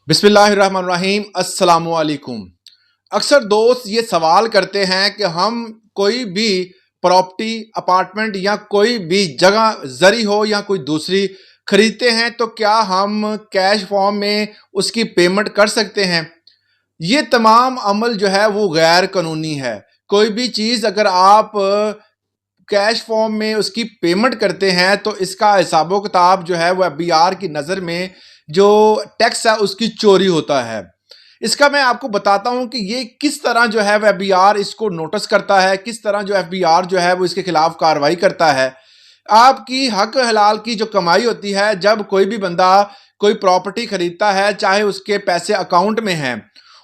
बिस्मिल्लाहिर्रहमानिर्रहीम अस्सलामुअलैकुम। अक्सर दोस्त ये सवाल करते हैं कि हम कोई भी प्रॉपर्टी अपार्टमेंट या कोई भी जगह जरी हो या कोई दूसरी खरीदते हैं तो क्या हम कैश फॉर्म में उसकी पेमेंट कर सकते हैं। ये तमाम अमल जो है वो गैर कानूनी है। कोई भी चीज़ अगर आप कैश फॉर्म में उसकी पेमेंट करते हैं तो इसका हिसाबो किताब जो है वो एफबीआर की नज़र में जो टैक्स है उसकी चोरी होता है। इसका मैं आपको बताता हूं कि ये किस तरह जो है वो एफबीआर इसको नोटिस करता है, किस तरह जो एफबीआर जो है वो इसके खिलाफ कार्रवाई करता है। आपकी हक हलाल की जो कमाई होती है, जब कोई भी बंदा कोई प्रॉपर्टी खरीदता है, चाहे उसके पैसे अकाउंट में हैं,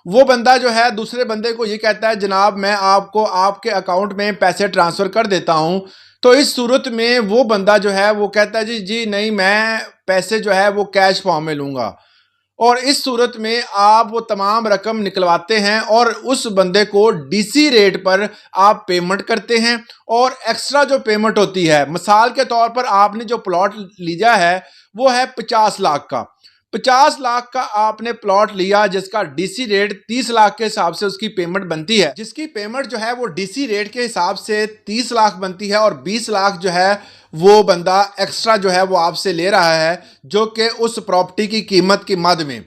वो बंदा जो है दूसरे बंदे को ये कहता है जनाब मैं आपको आपके अकाउंट में पैसे ट्रांसफ़र कर देता हूँ। तो इस सूरत में वो बंदा जो है वो कहता है जी जी नहीं, मैं पैसे जो है वो कैश फॉर्म में लूँगा। और इस सूरत में आप वो तमाम रकम निकलवाते हैं और उस बंदे को डीसी रेट पर आप पेमेंट करते हैं। और एक्स्ट्रा जो पेमेंट होती है, मिसाल के तौर पर आपने जो प्लॉट लिया है वो है 50 लाख का। 50 लाख का आपने प्लॉट लिया जिसका डीसी रेट 30 लाख के हिसाब से उसकी पेमेंट बनती है, जिसकी पेमेंट जो है वो डीसी रेट के हिसाब से 30 लाख बनती है और 20 लाख जो है वो बंदा एक्स्ट्रा जो है वो आपसे ले रहा है, जो कि उस प्रॉपर्टी की कीमत की मद में।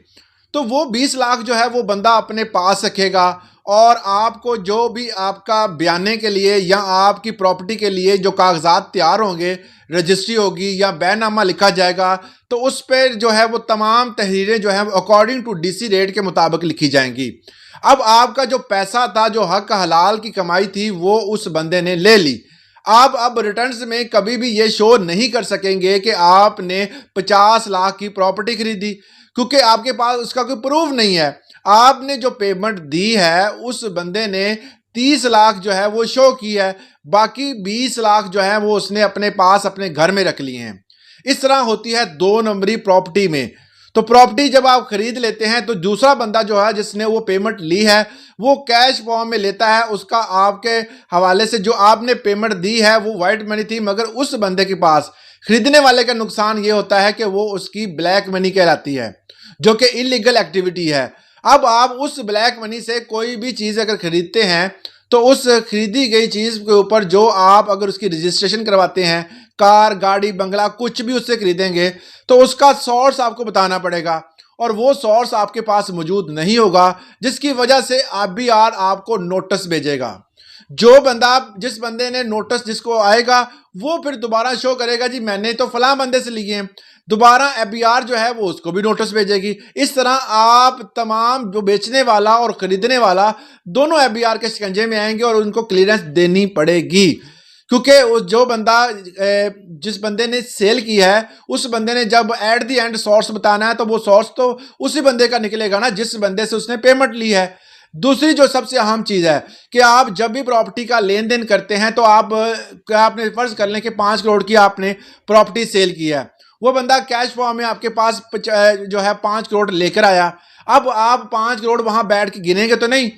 तो वो 20 लाख जो है वो बंदा अपने पास रखेगा और आपको जो भी आपका बयाने के लिए या आपकी प्रॉपर्टी के लिए जो कागजात तैयार होंगे, रजिस्ट्री होगी या बैनामा लिखा जाएगा, तो उस पर जो है वो तमाम तहरीरें जो हैं अकॉर्डिंग टू डीसी रेट के मुताबिक लिखी जाएंगी। अब आपका जो पैसा था, जो हक हलाल की कमाई थी, वो उस बंदे ने ले ली। आप अब रिटर्न्स में कभी भी ये शो नहीं कर सकेंगे कि आपने 50 लाख की प्रॉपर्टी खरीदी, क्योंकि आपके पास उसका कोई प्रूफ नहीं है। आपने जो पेमेंट दी है उस बंदे ने 30 लाख जो है वो शो की है, बाकी 20 लाख जो है वो उसने अपने पास अपने घर में रख लिए हैं। इस तरह होती है 2 नंबरी प्रॉपर्टी में। तो प्रॉपर्टी जब आप खरीद लेते हैं तो दूसरा बंदा जो है जिसने वो पेमेंट ली है वो कैश फॉर्म में लेता है, उसका आपके हवाले से जो आपने पेमेंट दी है वो वाइट मनी थी, मगर उस बंदे के पास खरीदने वाले का नुकसान ये होता है कि वो उसकी ब्लैक मनी कहलाती है, जो कि इलीगल एक्टिविटी है। अब आप उस ब्लैक मनी से कोई भी चीज़ अगर खरीदते हैं तो उस खरीदी गई चीज़ के ऊपर जो आप अगर उसकी रजिस्ट्रेशन करवाते हैं, कार, गाड़ी, बंगला, कुछ भी उससे खरीदेंगे, तो उसका सोर्स आपको बताना पड़ेगा और वो सोर्स आपके पास मौजूद नहीं होगा, जिसकी वजह से एफबीआर आपको नोटिस भेजेगा। जो बंदा जिस बंदे ने नोटिस जिसको आएगा वो फिर दोबारा शो करेगा जी मैंने तो फलां बंदे से लिए हैं, दोबारा एफबीआर जो है वो उसको भी नोटिस भेजेगी। इस तरह आप तमाम जो बेचने वाला और खरीदने वाला दोनों एफबीआर के शिकंजे में आएंगे और उनको क्लियरेंस देनी पड़ेगी, क्योंकि उस जो बंदा जिस बंदे ने सेल की है उस बंदे ने जब एट दी एंड सोर्स बताना है तो वो सोर्स तो उसी बंदे का निकलेगा ना जिस बंदे से उसने पेमेंट ली है। दूसरी जो सबसे अहम चीज़ है कि आप जब भी प्रॉपर्टी का लेन देन करते हैं तो आपने फर्ज कर लें कि 5 करोड़ की आपने प्रॉपर्टी सेल की है, वो बंदा कैश फॉर्म में आपके पास जो है 5 करोड़ लेकर आया। अब आप 5 करोड़ वहां बैठ के गिनेंगे तो नहीं।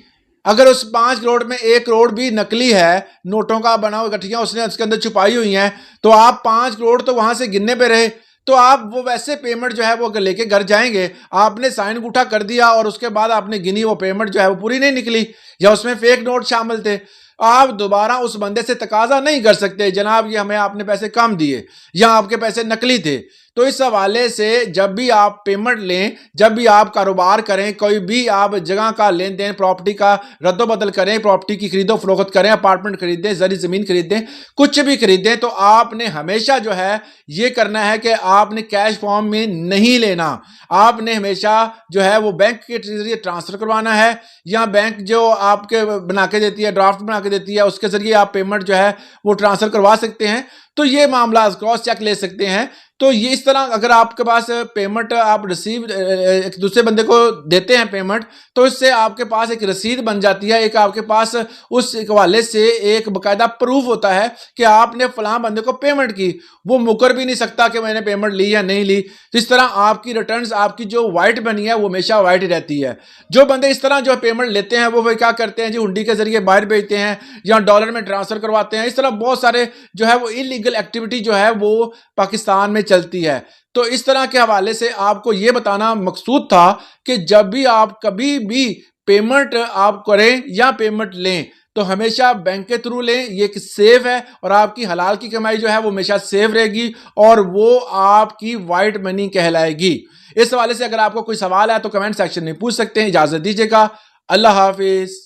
अगर उस 5 करोड़ में 1 करोड़ भी नकली है, नोटों का बना हुआ गठिया उसने उसके अंदर छुपाई हुई हैं, तो आप 5 करोड़ तो वहां से गिनने पे रहे। तो आप वो वैसे पेमेंट जो है वो लेके घर जाएंगे, आपने साइन अंगूठा कर दिया और उसके बाद आपने गिनी, वो पेमेंट जो है वो पूरी नहीं निकली या उसमें फेक नोट शामिल थे, आप दोबारा उस बंदे से तकाजा नहीं कर सकते जनाब ये हमें आपने पैसे कम दिए या आपके पैसे नकली थे। तो इस हवाले से जब भी आप पेमेंट लें, जब भी आप कारोबार करें, कोई भी आप जगह का लेन देन, प्रॉपर्टी का रद्दोबदल करें, प्रॉपर्टी की खरीदो फरोख्त करें, अपार्टमेंट खरीदें, जरी ज़मीन खरीदें, कुछ भी खरीदें, तो आपने हमेशा जो है ये करना है कि आपने कैश फॉर्म में नहीं लेना। आपने हमेशा जो है वो बैंक के जरिए ट्रांसफ़र करवाना है या बैंक जो आपके बना के देती है, ड्राफ्ट बना के देती है, उसके ज़रिए आप पेमेंट जो है वो ट्रांसफ़र करवा सकते हैं। तो ये मामला क्रॉस चेक ले सकते हैं। तो ये इस तरह अगर आपके पास पेमेंट आप रिसीव एक दूसरे बंदे को देते हैं पेमेंट, तो इससे आपके पास एक रसीद बन जाती है, एक आपके पास उस हवाले से एक बाकायदा प्रूफ होता है कि आपने फलां बंदे को पेमेंट की। वो मुकर भी नहीं सकता कि मैंने पेमेंट ली या नहीं ली। तो इस तरह आपकी रिटर्न्स, आपकी जो वाइट बनी है वो हमेशा वाइट ही रहती है। जो बंदे इस तरह जो पेमेंट लेते हैं वो क्या करते हैं जी, हुंडी के जरिए बाहर भेजते हैं या डॉलर में ट्रांसफर करवाते हैं। इस तरह बहुत सारे जो है वो इलीगल एक्टिविटी जो है वो पाकिस्तान में चलती है। तो इस तरह के हवाले से आपको यह बताना मकसूद था कि जब भी आप कभी भी पेमेंट आप करें या पेमेंट लें तो हमेशा बैंक के थ्रू लें। ये एक सेफ है और आपकी हलाल की कमाई जो है वो हमेशा सेफ रहेगी और वो आपकी वाइट मनी कहलाएगी। इस हवाले से अगर आपको कोई सवाल है तो कमेंट सेक्शन में पूछ सकते हैं। इजाजत दीजिएगा। अल्लाह हाफिज।